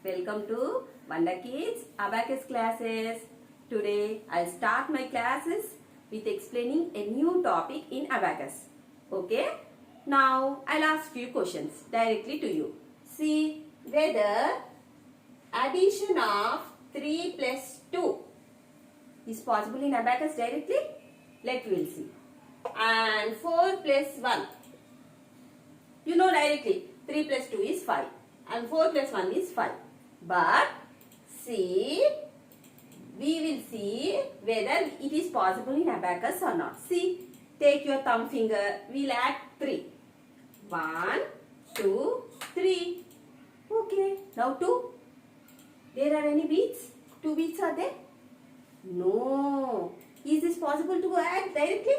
Welcome to Wonder Kids Abacus classes. Today I'll start my classes with explaining a new topic in Abacus. Okay? Now I'll ask few questions directly to you. See whether addition of 3 plus 2 is possible in Abacus directly. We'll see. And 4 plus 1. You know directly 3 plus 2 is 5 and 4 plus 1 is 5. But see, we will see whether it is possible in Abacus or not. See, take your thumb finger, we'll add 3. 1, 2, 3. Okay, now 2. There are any beats? 2 beats are there? No. Is this possible to add directly?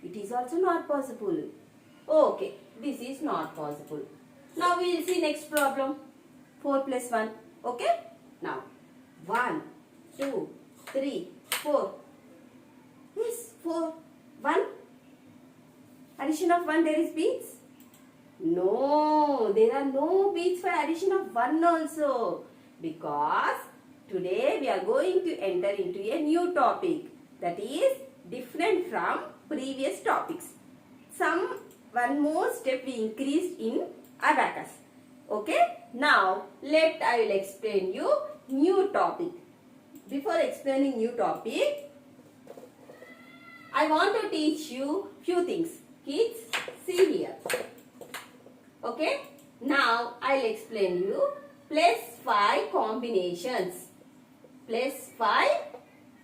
It is also not possible. Okay, this is not possible. Now we will see next problem. 4 plus 1. Okay? Now 1, 2, 3, 4. Yes, 4. 1. Addition of 1 there is beats? No, there are no beats for addition of 1 also. Because today we are going to enter into a new topic that is different from previous topics. One more step we increased in Abacus. Okay? Now I will explain you new topic. Before explaining new topic, I want to teach you few things. Kids, see here. Okay? Now I'll explain you plus 5 combinations. Plus 5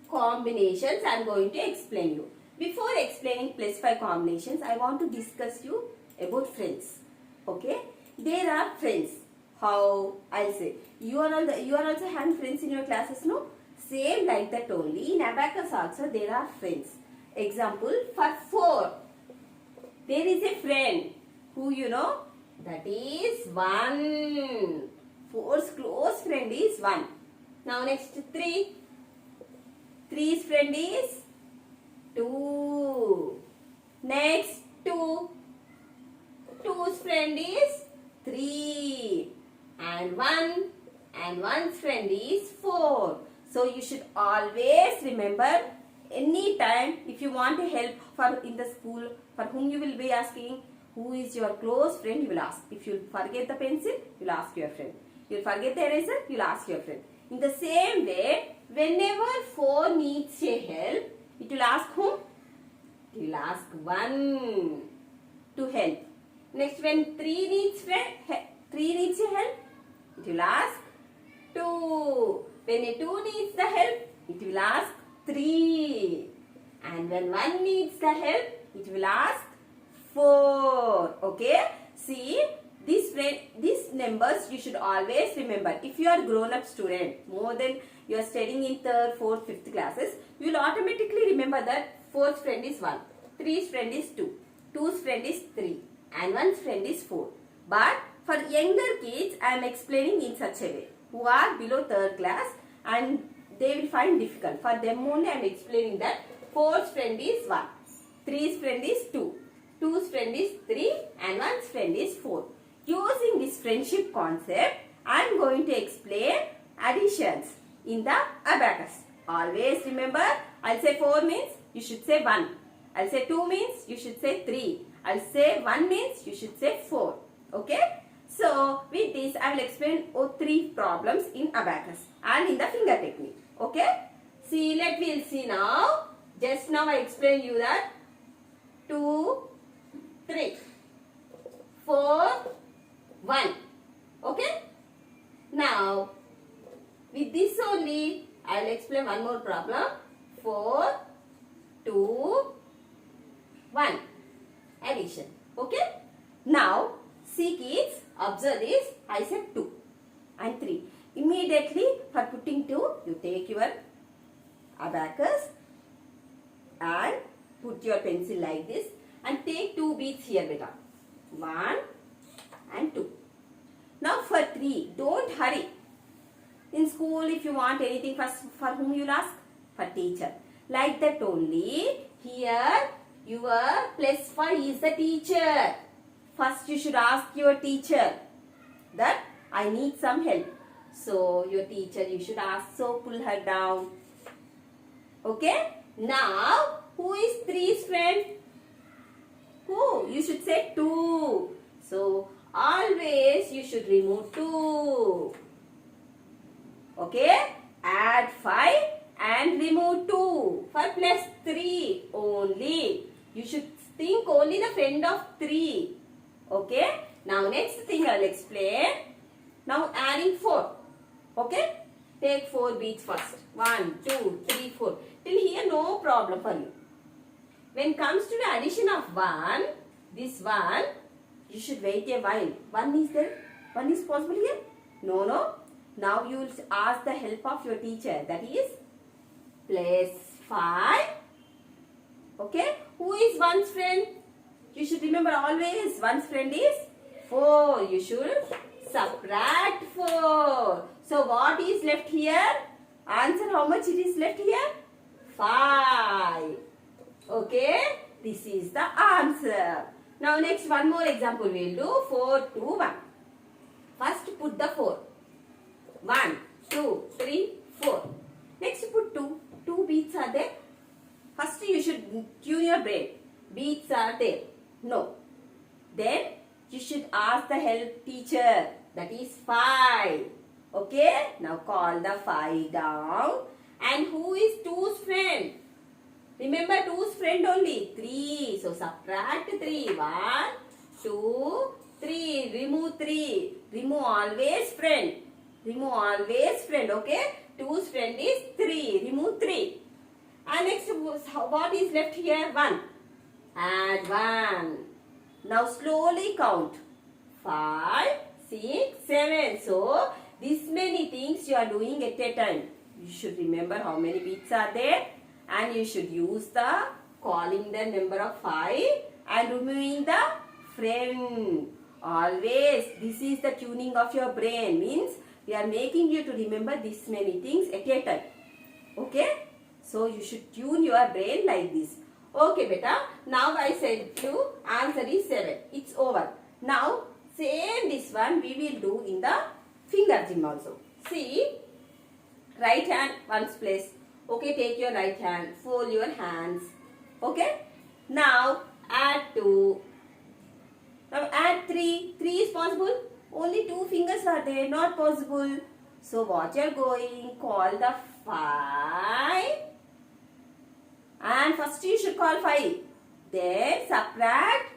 combinations I am going to explain you. Before explaining plus 5 combinations, I want to discuss you about friends. Okay? There are friends. How? I'll say. You are also having friends in your classes, no? Same like that only. In Abacus also there are friends. Example, for 4. There is a friend who you know, that is 1. 4's close friend is 1. Now next 3. 3's friend is 2. Next 2. 2's friend is 3. And 1. And 1's friend is 4. So you should always remember, anytime if you want help in the school, for whom you will be asking, who is your close friend, you will ask. If you forget the pencil, you will ask your friend. You will forget the eraser, you will ask your friend. In the same way, whenever 4 needs a help, it will ask whom? It will ask 1 to help. Next, when 3 needs a help, it will ask 2. When a 2 needs the help, it will ask 3. And when 1 needs the help, it will ask 4. Okay? See, these numbers you should always remember. If you are grown-up student, more than you are studying in 3rd, 4th, 5th classes, you will automatically remember that 4th friend is 1, 3's friend is 2, 2's friend is 3, and 1's friend is 4. But for younger kids, I am explaining in such a way, who are below 3rd class and they will find difficult. For them only I am explaining that 4's friend is 1, 3's friend is 2, 2's friend is 3, and 1's friend is 4. Using this friendship concept, I am going to explain additions in the Abacus. Always remember, I'll say 4 means you should say 1. I'll say 2 means you should say 3. I'll say 1 means you should say 4. Okay? So, with this, I will explain 3 problems in Abacus and in the finger technique. Okay? See, we'll see now. Just now I explained you that 2, 3, 4, 1. Okay? Now, with this only, I will explain one more problem. 4, 2, 1. Addition. Okay? Now, see kids, observe this. I said 2 and 3. Immediately, for putting 2, you take your Abacus and put your pencil like this and take 2 beats here, beta. 1 and 2. Now for 3, don't hurry. In school, if you want anything, for whom you will ask? For teacher. Like that only, here your plus 5 is the teacher. First you should ask your teacher that I need some help. So your teacher, you should ask, so pull her down. Okay? Now, who is 3's friend? Who? You should say 2. So, always you should remove 2. Okay? Add 5 and remove 2 for plus 3 only. You should think only the friend of 3. Okay? Now, next thing I will explain. Now, adding 4. Okay? Take 4 beats first. 1, 2, 3, 4. Till here, no problem for you. When comes to the addition of 1, this 1, you should wait a while. 1 is there? 1 is possible here? No, no. Now you will ask the help of your teacher. That is plus 5. Okay? Who is 1's friend? You should remember always 1's friend is 4. You should subtract 4. So what is left here? Answer how much it is left here? 5. Okay? This is the answer. Now next one more example we will do. 4, 2, 1. First put the 4. 1, 2, 3, 4. Next put 2. 2 beats are there. First you should tune your brain. Beats are there. No. Then you should ask the help teacher. That is 5. Okay? Now call the 5 down. And who is 2's friend? Remember 2's friend only. 3. So subtract 3. 1, 2, 3. Remove 3. Remove always friend. Remove always friend. Okay? 2's friend is 3. Remove 3. And next what is left here? 1. Add 1. Now slowly count. 5, 6, 7. So this many things you are doing at a time. You should remember how many beats are there. And you should use the calling the number of 5 and removing the friend. Always this is the tuning of your brain. Means we are making you to remember this many things at a time. Okay? So you should tune your brain like this. Okay beta. Now I said you answer is 7. It's over. Now same this one we will do in the finger gym also. See, right hand one's place. Okay, take your right hand, fold your hands. Okay, now add 2. Now add 3. 3 is possible. Only 2 fingers are there, not possible. So what you are going, call the 5. And first you should call 5. Then subtract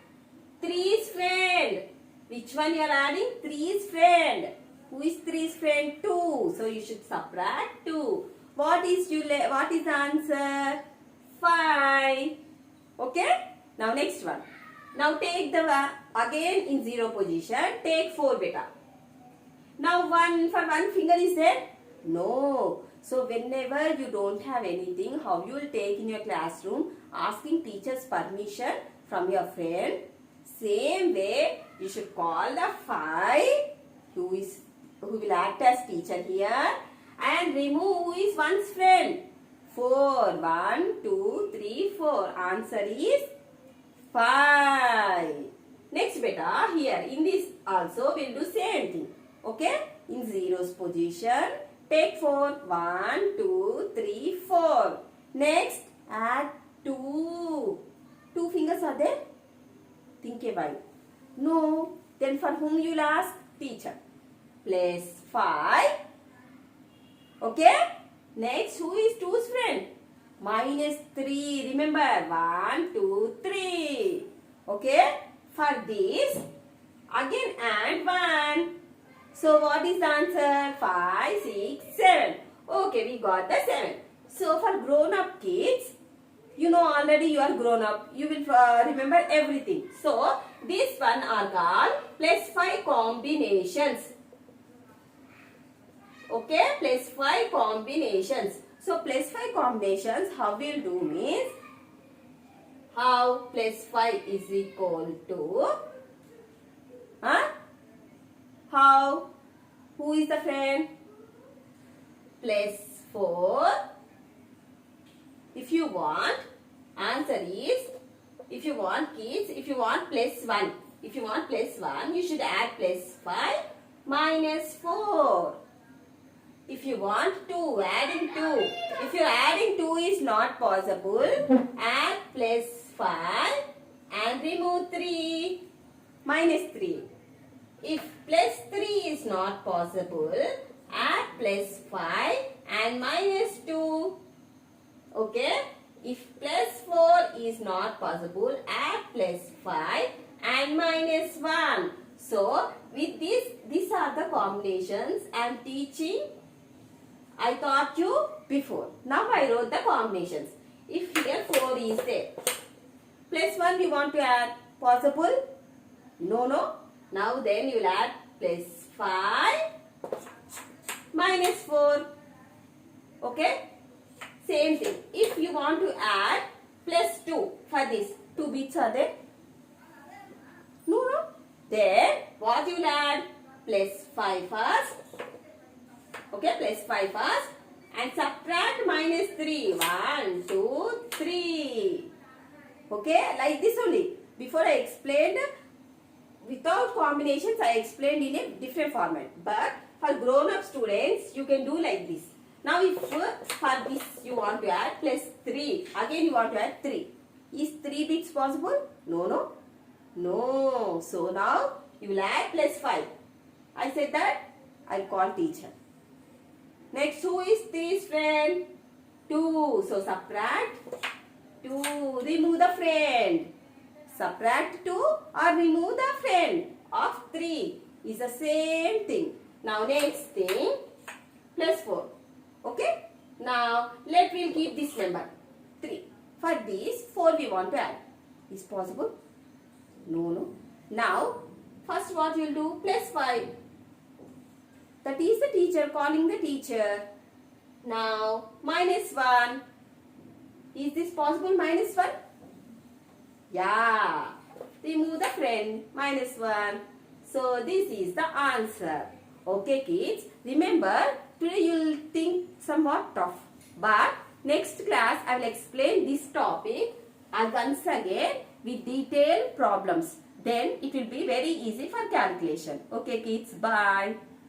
3's friend. Which one you are adding? 3's friend. Who is 3's friend? 2. So you should subtract 2. What is the answer? 5. Okay? Now next one. Now take the again in 0 position. Take 4 beta. Now 1 for 1 finger is there? No. So whenever you don't have anything, how you will take in your classroom? Asking teacher's permission from your friend. Same way you should call the 5 who will act as teacher here. And remove who is 1's friend. 4. 1, 2, 3, 4. Answer is 5. Next beta, here in this also we will do same thing. Okay? In 0's position, take 4. 1, 2, 3, 4. Next, add 2. 2 fingers are there? Think a while. No. Then for whom you will ask? Teacher. Plus 5. Okay? Next, who is 2's friend? Minus 3. Remember, 1, 2, 3. Okay? For this, again add 1. So, what is the answer? 5, 6, 7. Okay, we got the 7. So, for grown-up kids, you know already you are grown-up. You will remember everything. So, this one are called plus 5 combinations. Okay, plus 5 combinations. So, plus 5 combinations, how we will do means, how plus 5 is equal to, how, who is the friend? Plus 4. If you want, answer is, if you want kids, if you want plus 1. If you want plus 1, you should add plus 5 minus 4. If you want 2, adding 2. If you're adding 2 is not possible, add plus 5 and remove 3. Minus 3. If plus 3 is not possible, add plus 5 and minus 2. Okay? If plus 4 is not possible, add plus 5 and minus 1. So, with this, these are the combinations I am teaching. I taught you before. Now I wrote the combinations. If here 4 is there, plus 1 we want to add. Possible? No. Now then you will add plus 5 minus 4. Okay? Same thing. If you want to add plus 2 for this, 2 bits are there? No. Then what you will add? Plus 5 first. Okay, plus 5 first. And subtract minus 3. 1, 2, 3. Okay, like this only. Before I explained, without combinations, I explained in a different format. But for grown-up students, you can do like this. Now, if for this you want to add plus 3, again you want to add 3. Is 3 bits possible? No. So, now you will add plus 5. I said that, I'll call teacher. Next, who is this friend? 2. So, subtract 2. Remove the friend. Subtract 2 or remove the friend of 3 is the same thing. Now, next thing, plus 4. Okay? Now, we'll keep this number 3. For this, 4 we want to add. Is possible? No. Now, first what you will do? Plus 5. That is the teacher calling the teacher. Now, minus 1. Is this possible? Minus 1? Yeah. Remove the friend. Minus 1. So, this is the answer. Okay, kids. Remember, today you will think somewhat tough. But, next class, I will explain this topic once again with detailed problems. Then, it will be very easy for calculation. Okay, kids. Bye.